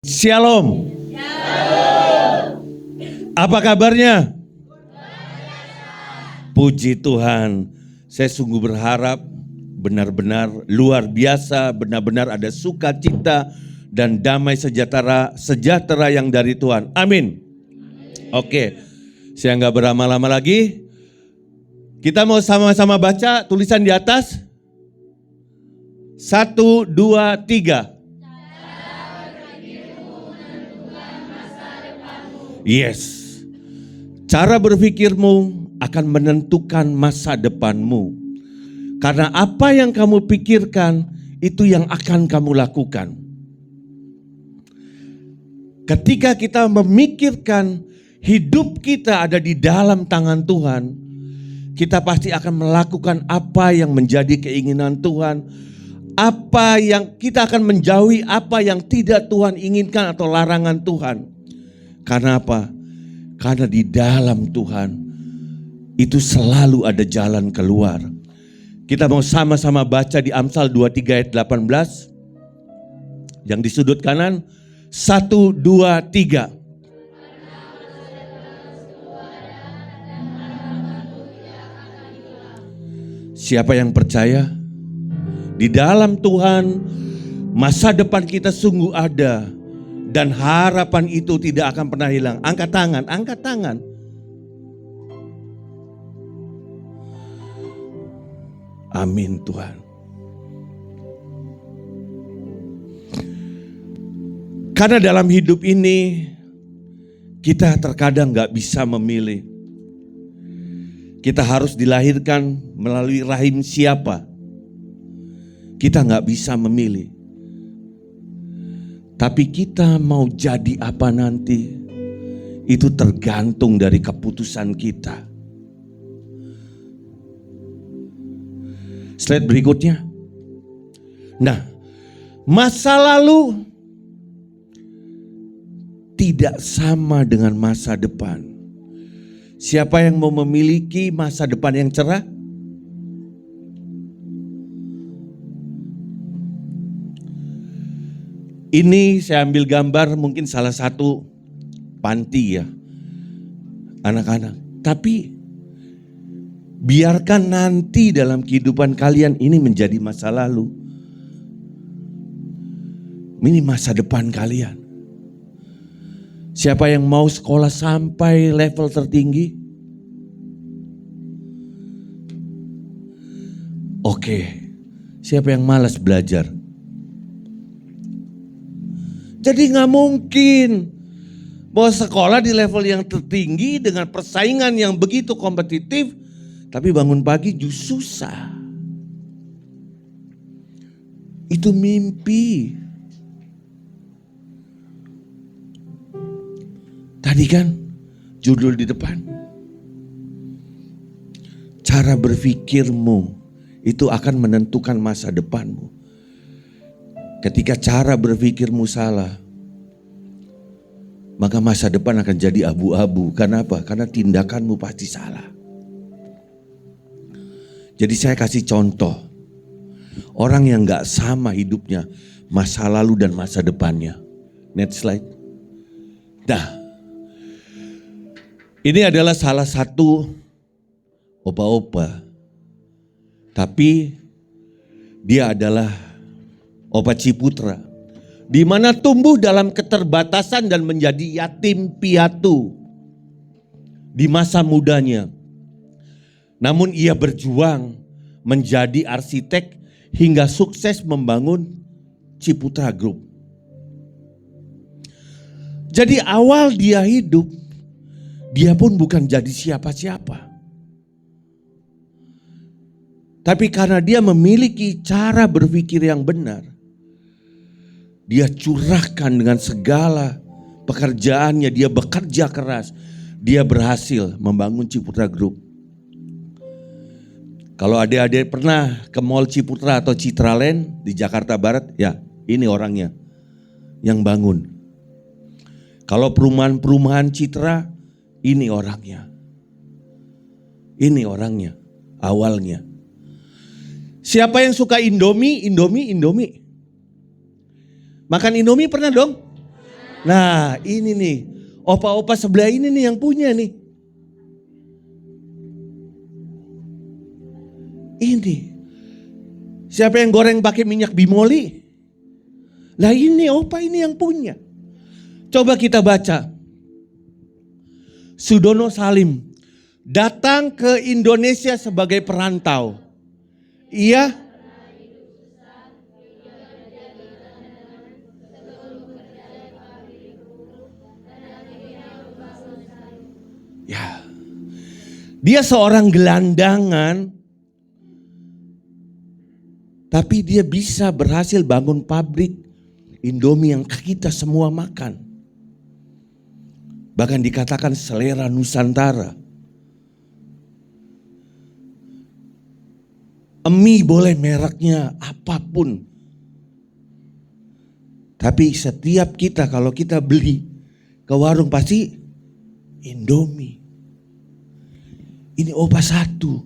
Shalom. Apa kabarnya? Puji Tuhan. Saya sungguh berharap benar-benar luar biasa, benar-benar ada sukacita dan damai sejahtera yang dari Tuhan. Amin. Oke, saya nggak berlama-lama lagi. Kita mau sama-sama baca tulisan di atas. 1, 2, 3. Yes. Cara berpikirmu akan menentukan masa depanmu. Karena apa yang kamu pikirkan, itu yang akan kamu lakukan. Ketika kita memikirkan hidup kita ada di dalam tangan Tuhan, kita pasti akan melakukan apa yang menjadi keinginan Tuhan. Apa yang kita akan menjauhi apa yang tidak Tuhan inginkan atau larangan Tuhan. Karena apa? Karena di dalam Tuhan itu selalu ada jalan keluar. Kita mau sama-sama baca di Amsal 23 ayat 18. Yang di sudut kanan. 1, 2, 3. Siapa yang percaya? Di dalam Tuhan masa depan kita sungguh ada. Dan harapan itu tidak akan pernah hilang. Angkat tangan, angkat tangan. Amin Tuhan. Karena dalam hidup ini kita terkadang gak bisa memilih. Kita harus dilahirkan melalui rahim siapa. Kita gak bisa memilih. Tapi kita mau jadi apa nanti, itu tergantung dari keputusan kita. Slide berikutnya. Nah, masa lalu tidak sama dengan masa depan. Siapa yang mau memiliki masa depan yang cerah? Ini saya ambil gambar mungkin salah satu panti ya, anak-anak. Tapi biarkan nanti dalam kehidupan kalian ini menjadi masa lalu. Ini masa depan kalian. Siapa yang mau sekolah sampai level tertinggi? Oke. Siapa yang malas belajar? Jadi gak mungkin mau sekolah di level yang tertinggi dengan persaingan yang begitu kompetitif, tapi bangun pagi justru susah. Itu mimpi. Tadi kan judul di depan. Cara berpikirmu itu akan menentukan masa depanmu. Ketika cara berpikirmu salah, maka masa depan akan jadi abu-abu. Karena apa? Karena tindakanmu pasti salah. Jadi saya kasih contoh. Orang yang gak sama hidupnya, masa lalu dan masa depannya. Next slide. Nah, ini adalah salah satu opa-opa. Tapi dia adalah Opa Ciputra, di mana tumbuh dalam keterbatasan dan menjadi yatim piatu di masa mudanya. Namun ia berjuang menjadi arsitek hingga sukses membangun Ciputra Group. Jadi awal dia hidup, dia pun bukan jadi siapa-siapa. Tapi karena dia memiliki cara berpikir yang benar, dia curahkan dengan segala pekerjaannya, dia bekerja keras. Dia berhasil membangun Ciputra Group. Kalau adik-adik pernah ke Mall Ciputra atau Citraland di Jakarta Barat, ya ini orangnya yang bangun. Kalau perumahan-perumahan Citra, ini orangnya. Ini orangnya, awalnya. Siapa yang suka Indomie? Makan Indomie pernah dong? Nah ini nih, opa-opa sebelah ini nih yang punya nih. Ini. Siapa yang goreng pakai minyak bimoli? Lah ini opa ini yang punya. Coba kita baca. Sudono Salim datang ke Indonesia sebagai perantau. Ia ya, dia seorang gelandangan, tapi dia bisa berhasil bangun pabrik Indomie yang kita semua makan. Bahkan dikatakan selera Nusantara. Mie boleh mereknya apapun. Tapi setiap kita kalau kita beli ke warung pasti Indomie. Ini opa satu,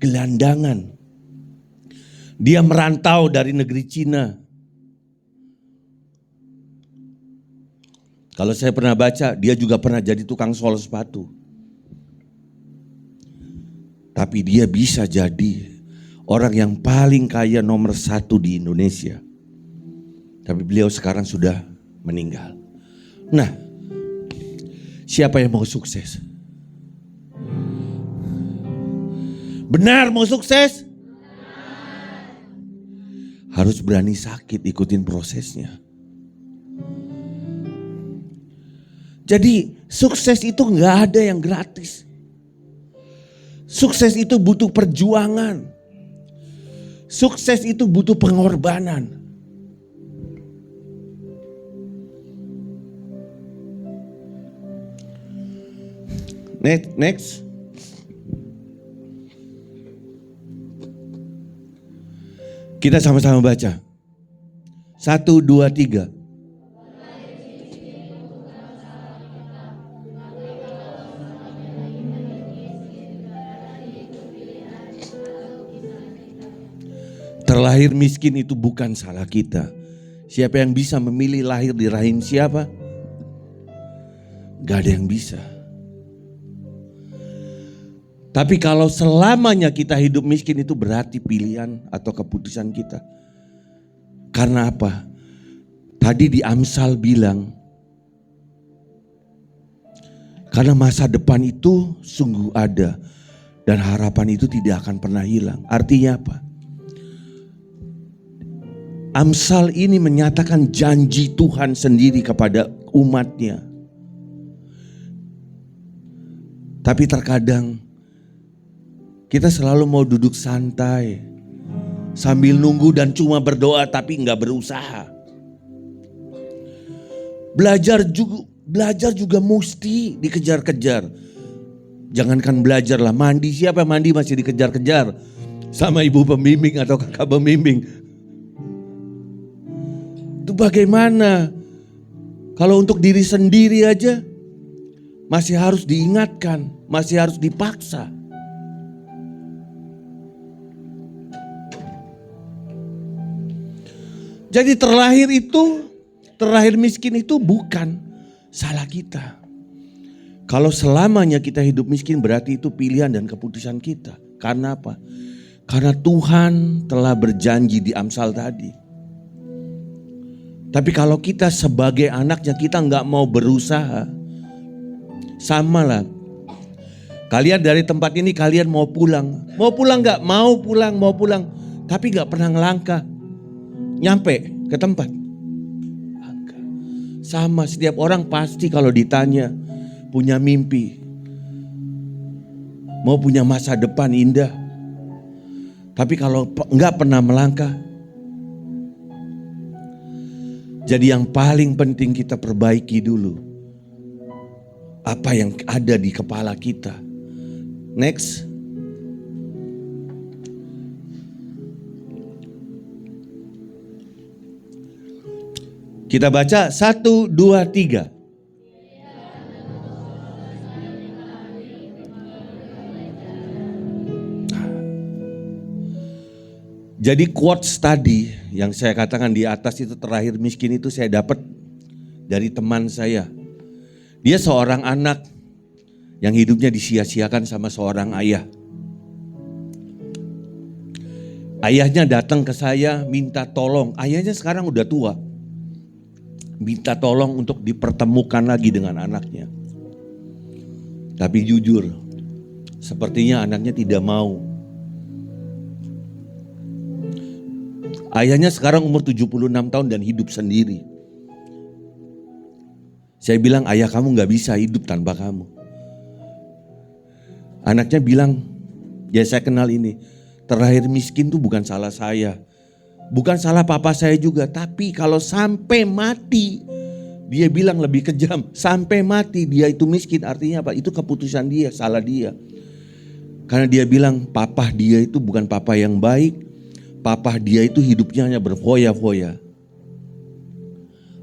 gelandangan. Dia merantau dari negeri Cina. Kalau saya pernah baca, dia juga pernah jadi tukang sol sepatu. Tapi dia bisa jadi orang yang paling kaya nomor 1 di Indonesia. Tapi beliau sekarang sudah meninggal. Nah, siapa yang mau sukses? Benar mau sukses? Harus berani sakit ikutin prosesnya. Jadi sukses itu gak ada yang gratis. Sukses itu butuh perjuangan. Sukses itu butuh pengorbanan. Next. Kita sama-sama baca. 1, 2, 3. Terlahir miskin itu bukan salah kita. Siapa yang bisa memilih lahir di rahim siapa? Gak ada yang bisa. Tapi kalau selamanya kita hidup miskin itu berarti pilihan atau keputusan kita. Karena apa? Tadi di Amsal bilang, karena masa depan itu sungguh ada dan harapan itu tidak akan pernah hilang. Artinya apa? Amsal ini menyatakan janji Tuhan sendiri kepada umatnya. Tapi terkadang kita selalu mau duduk santai sambil nunggu dan cuma berdoa tapi nggak berusaha. Belajar juga mesti dikejar-kejar. Jangankan belajar lah, mandi, siapa yang mandi masih dikejar-kejar sama ibu pembimbing atau kakak pembimbing. Itu bagaimana? Kalau untuk diri sendiri aja masih harus diingatkan, masih harus dipaksa. Jadi terlahir miskin itu bukan salah kita. Kalau selamanya kita hidup miskin berarti itu pilihan dan keputusan kita. Karena apa? Karena Tuhan telah berjanji di Amsal tadi. Tapi kalau kita sebagai anaknya kita nggak mau berusaha, sama lah. Kalian dari tempat ini kalian mau pulang nggak? Mau pulang, tapi nggak pernah ngelangkah nyampe ke tempat. Sama, setiap orang pasti kalau ditanya punya mimpi, mau punya masa depan indah, tapi kalau nggak pernah melangkah. Jadi yang paling penting kita perbaiki dulu apa yang ada di kepala kita. Next. Kita baca 1, 2, 3. Jadi quotes tadi yang saya katakan di atas itu terlahir miskin itu saya dapat dari teman saya. Dia seorang anak yang hidupnya disia-siakan sama seorang ayah. Ayahnya datang ke saya minta tolong. Ayahnya sekarang udah tua. Minta tolong untuk dipertemukan lagi dengan anaknya. Tapi jujur, sepertinya anaknya tidak mau. Ayahnya sekarang umur 76 tahun dan hidup sendiri. Saya bilang, ayah kamu gak bisa hidup tanpa kamu. Anaknya bilang, ya saya kenal ini. Terlahir miskin itu bukan salah saya. Bukan salah papa saya juga, tapi kalau sampai mati, dia bilang lebih kejam. Sampai mati dia itu miskin, artinya apa? Itu keputusan dia, salah dia. Karena dia bilang papa dia itu bukan papa yang baik. Papa dia itu hidupnya hanya berfoya-foya.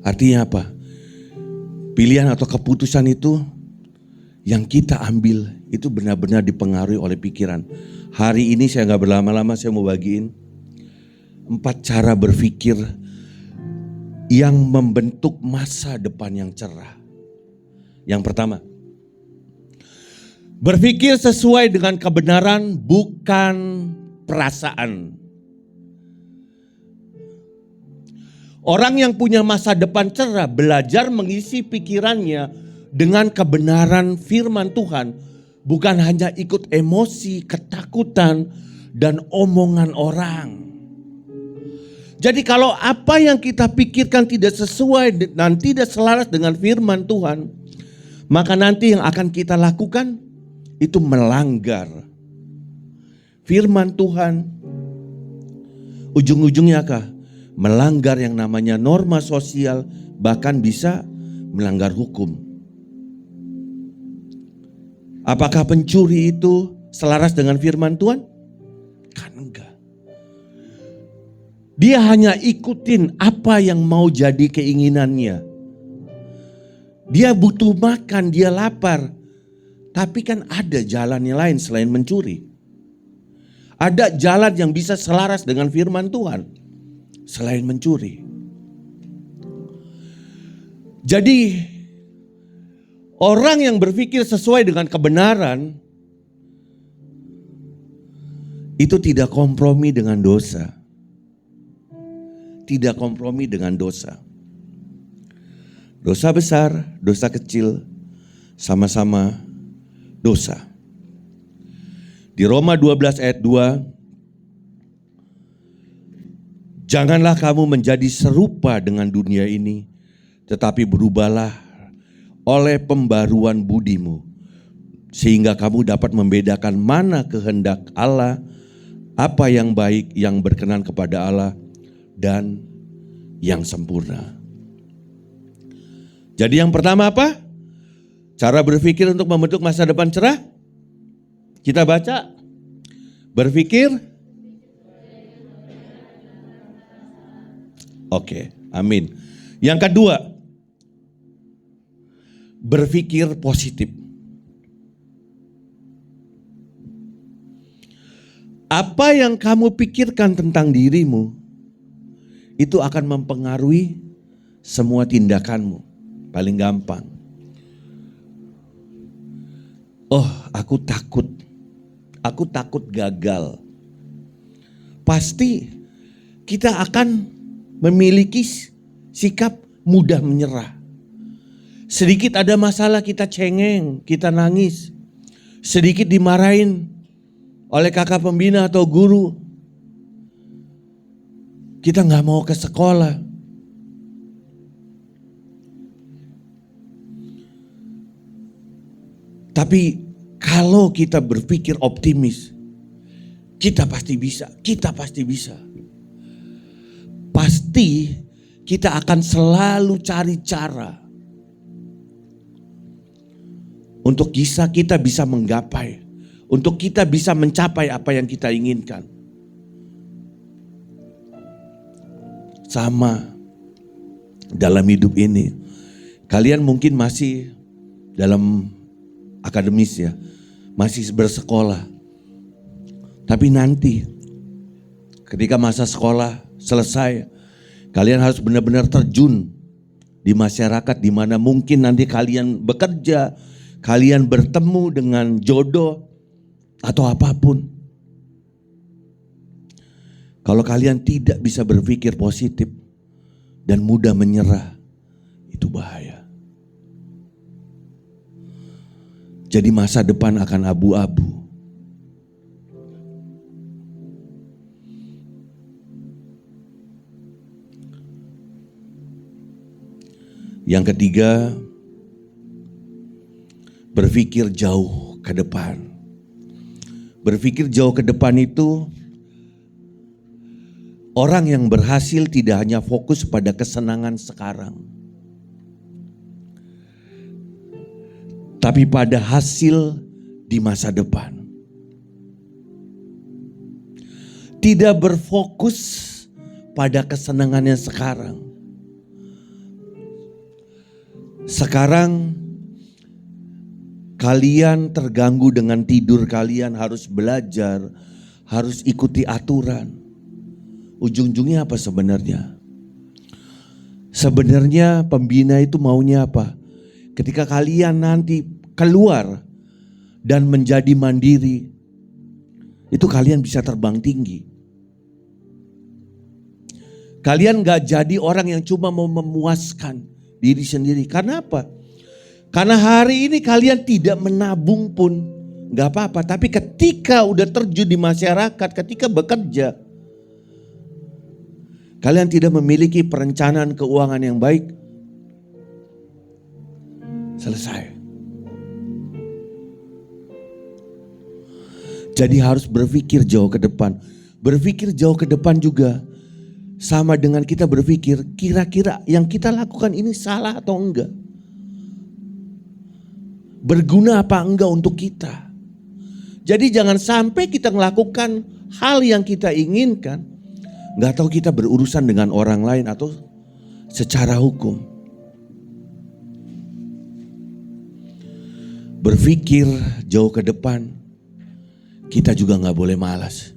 Artinya apa? Pilihan atau keputusan itu yang kita ambil itu benar-benar dipengaruhi oleh pikiran. Hari ini saya gak berlama-lama, saya mau bagiin 4 cara berpikir yang membentuk masa depan yang cerah. Yang pertama, berpikir sesuai dengan kebenaran bukan perasaan. Orang yang punya masa depan cerah belajar mengisi pikirannya dengan kebenaran firman Tuhan. Bukan hanya ikut emosi, ketakutan, dan omongan orang. Jadi kalau apa yang kita pikirkan tidak sesuai dan tidak selaras dengan firman Tuhan, maka nanti yang akan kita lakukan itu melanggar firman Tuhan. Ujung-ujungnya apa? Melanggar yang namanya norma sosial, bahkan bisa melanggar hukum. Apakah pencuri itu selaras dengan firman Tuhan? Kan enggak. Dia hanya ikutin apa yang mau jadi keinginannya. Dia butuh makan, dia lapar. Tapi kan ada jalan yang lain selain mencuri. Ada jalan yang bisa selaras dengan firman Tuhan selain mencuri. Jadi orang yang berpikir sesuai dengan kebenaran itu tidak kompromi dengan dosa. Tidak kompromi dengan dosa. Dosa besar, dosa kecil, sama-sama dosa. Di Roma 12 ayat 2, janganlah kamu menjadi serupa dengan dunia ini, tetapi berubahlah oleh pembaruan budimu, sehingga kamu dapat membedakan mana kehendak Allah, apa yang baik, yang berkenan kepada Allah, dan yang sempurna. Jadi yang pertama apa? Cara berpikir untuk membentuk masa depan cerah. Kita baca. Berpikir. Oke, amin. Yang kedua, berpikir positif. Apa yang kamu pikirkan tentang dirimu itu akan mempengaruhi semua tindakanmu. Paling gampang. Oh, aku takut. Aku takut gagal. Pasti kita akan memiliki sikap mudah menyerah. Sedikit ada masalah kita cengeng, kita nangis. Sedikit dimarahin oleh kakak pembina atau guru, kita gak mau ke sekolah. Tapi kalau kita berpikir optimis, kita pasti bisa, kita pasti bisa. Pasti kita akan selalu cari cara untuk kita bisa menggapai, untuk kita bisa mencapai apa yang kita inginkan. Sama dalam hidup ini. Kalian mungkin masih dalam akademis ya, masih bersekolah. Tapi nanti ketika masa sekolah selesai, kalian harus benar-benar terjun di masyarakat di mana mungkin nanti kalian bekerja, kalian bertemu dengan jodoh atau apapun. Kalau kalian tidak bisa berpikir positif dan mudah menyerah, itu bahaya. Jadi masa depan akan abu-abu. Yang ketiga, berpikir jauh ke depan. Berpikir jauh ke depan itu, orang yang berhasil tidak hanya fokus pada kesenangan sekarang, tapi pada hasil di masa depan. Tidak berfokus pada kesenangannya sekarang. Sekarang kalian terganggu dengan tidur kalian, harus belajar, harus ikuti aturan. Ujung-ujungnya apa sebenarnya? Sebenarnya pembina itu maunya apa? Ketika kalian nanti keluar dan menjadi mandiri, itu kalian bisa terbang tinggi. Kalian gak jadi orang yang cuma mau memuaskan diri sendiri. Karena apa? Karena hari ini kalian tidak menabung pun gak apa-apa. Tapi ketika udah terjun di masyarakat, ketika bekerja, kalian tidak memiliki perencanaan keuangan yang baik, selesai. Jadi harus berpikir jauh ke depan. Berpikir jauh ke depan juga sama dengan kita berpikir kira-kira yang kita lakukan ini salah atau enggak. Berguna apa enggak untuk kita. Jadi jangan sampai kita melakukan hal yang kita inginkan, gak tahu kita berurusan dengan orang lain atau secara hukum. Berpikir jauh ke depan, kita juga gak boleh malas.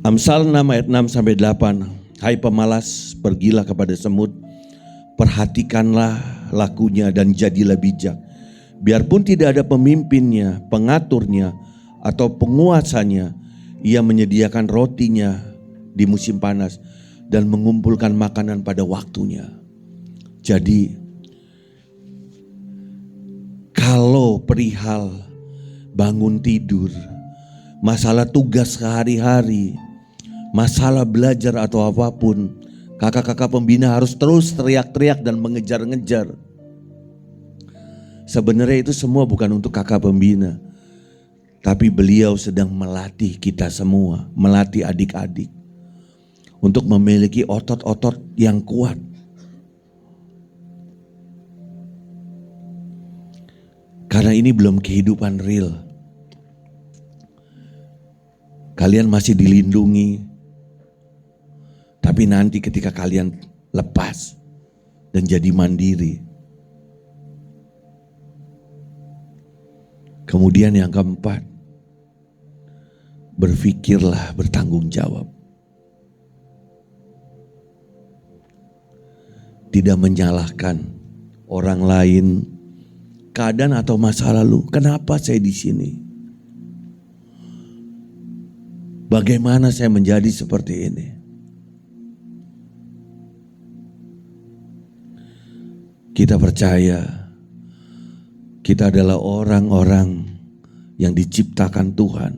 Amsal 6 ayat 6 sampai 8. Hai pemalas, pergilah kepada semut, perhatikanlah lakunya dan jadilah bijak. Biarpun tidak ada pemimpinnya, pengaturnya, atau penguasanya, ia menyediakan rotinya di musim panas dan mengumpulkan makanan pada waktunya. Jadi, kalau perihal bangun tidur, masalah tugas sehari-hari, masalah belajar atau apapun, kakak-kakak pembina harus terus teriak-teriak dan mengejar-ngejar. Sebenarnya itu semua bukan untuk kakak pembina, tapi beliau sedang melatih kita semua, melatih adik-adik untuk memiliki otot-otot yang kuat. Karena ini belum kehidupan real. Kalian masih dilindungi. Tapi nanti ketika kalian lepas dan jadi mandiri. Kemudian yang keempat, berpikirlah bertanggung jawab. Tidak menyalahkan orang lain, keadaan atau masa lalu. Kenapa saya di sini? Bagaimana saya menjadi seperti ini? Kita percaya kita adalah orang-orang yang diciptakan Tuhan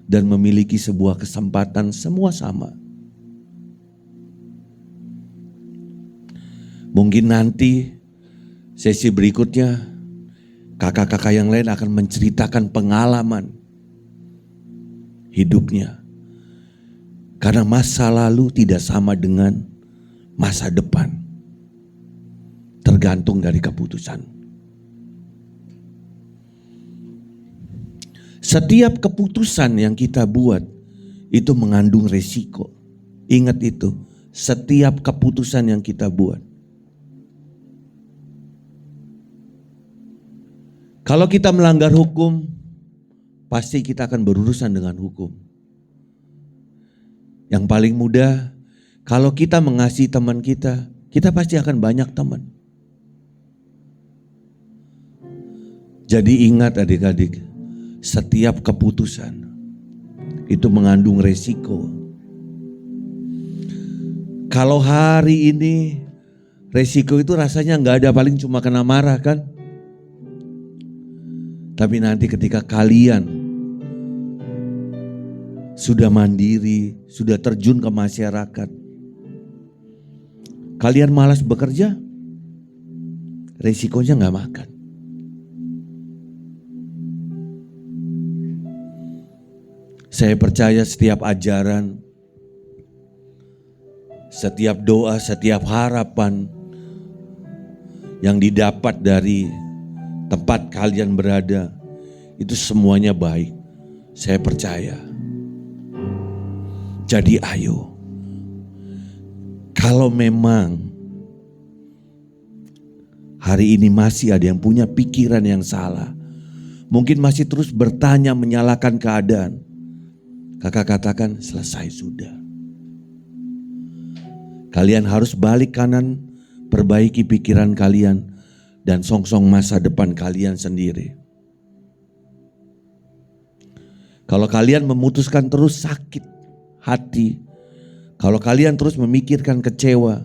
dan memiliki sebuah kesempatan, semua sama. Mungkin nanti sesi berikutnya kakak-kakak yang lain akan menceritakan pengalaman hidupnya. Karena masa lalu tidak sama dengan masa depan. Tergantung dari keputusan. Setiap keputusan yang kita buat itu mengandung resiko. Ingat itu, setiap keputusan yang kita buat. Kalau kita melanggar hukum, pasti kita akan berurusan dengan hukum. Yang paling mudah, kalau kita mengasihi teman kita, kita pasti akan banyak teman. Jadi ingat adik-adik, setiap keputusan itu mengandung resiko. Kalau hari ini resiko itu rasanya nggak ada, paling cuma kena marah kan. Tapi nanti ketika kalian sudah mandiri, sudah terjun ke masyarakat, kalian malas bekerja, resikonya nggak makan. Saya percaya setiap ajaran, setiap doa, setiap harapan yang didapat dari tempat kalian berada, itu semuanya baik. Saya percaya. Jadi ayo, kalau memang hari ini masih ada yang punya pikiran yang salah, mungkin masih terus bertanya menyalahkan keadaan, kakak katakan selesai sudah. Kalian harus balik kanan, perbaiki pikiran kalian, dan songsong masa depan kalian sendiri. Kalau kalian memutuskan terus sakit hati, kalau kalian terus memikirkan kecewa,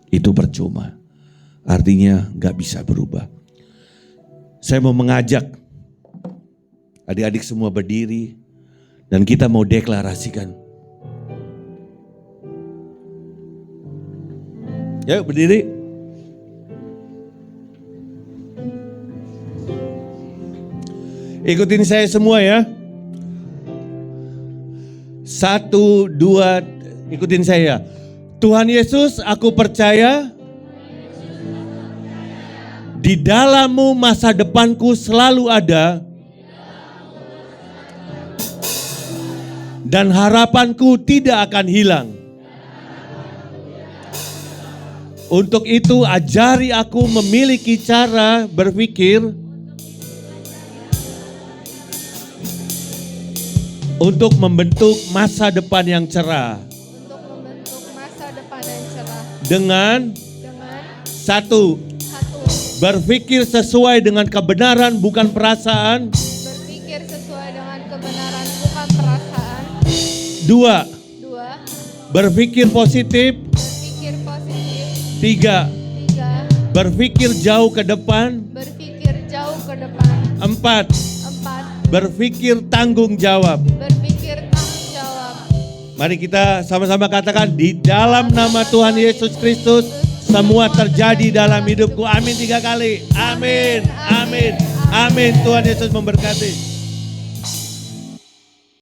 itu percuma. Artinya gak bisa berubah. Saya mau mengajak adik-adik semua berdiri dan kita mau deklarasikan. Yuk berdiri. Ikutin saya semua ya. 1, 2, ikutin saya. Tuhan Yesus, aku percaya di dalam-Mu masa depanku selalu ada dan harapanku tidak akan hilang. Untuk itu ajari aku memiliki cara berpikir untuk membentuk masa depan yang cerah. Dengan satu, berpikir sesuai dengan kebenaran bukan perasaan. Berpikir sesuai dengan kebenaran bukan perasaan. 2, berpikir positif. Berpikir positif. 3, berpikir jauh ke depan. Berpikir jauh ke depan. 4, 4, berpikir tanggung jawab. berpikir tanggung jawab. Mari kita sama-sama katakan, di dalam nama Tuhan Yesus Kristus semua terjadi dalam hidupku. Amin 3 kali. Amin, amin, amin. Tuhan Yesus memberkati.